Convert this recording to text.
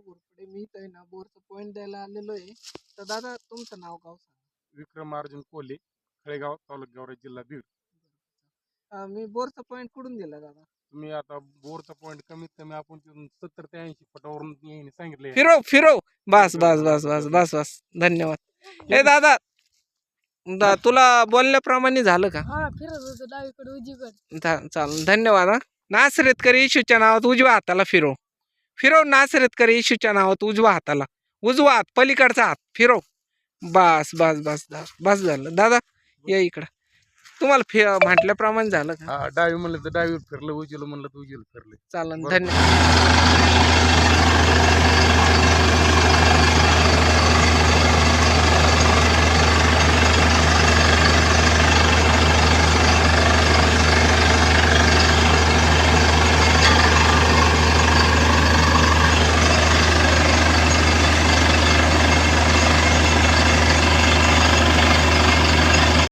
घोरपडे. मी इथं आहे ना बोरचं पॉईंट द्यायला आलेलो आहे. तर दादा तुमचं नाव गाव सांगा. विक्रम अर्जुन कोले, खळेगाव, तालुका गेवराई, जिल्हा बीड. मी बोरचा पॉईंट कुठून दिला दादा? तुम्ही आता बोरचा पॉईंट कमीत कमी आपण तिथून 70 ते 80 फुटावरून यांनी सांगितले. फिरव फिरव. बस बस बस बस बस बस. धन्यवाद. ए दादा तुला बोलल्याप्रमाणे झालं का? हा फिरत होतो डावीकडे उजवीकडे. चालेल धन्यवाद. नासरेतकरी येशूच्या नावात उजव्या हाताला फिरव. फिरव नासरेतकरी येशूच्या नावात उजवा हाताला. उजवा हात पलीकडचा हात फिरव. बस बस बस बस झालं. दादा या इकडं. तुम्हाला म्हटल्याप्रमाणे झालं का? डावी म्हणलं तर डावीवर फिरलं, उजवीला म्हणलं तर उजवीला फिरलं. चालेल धन्यवाद.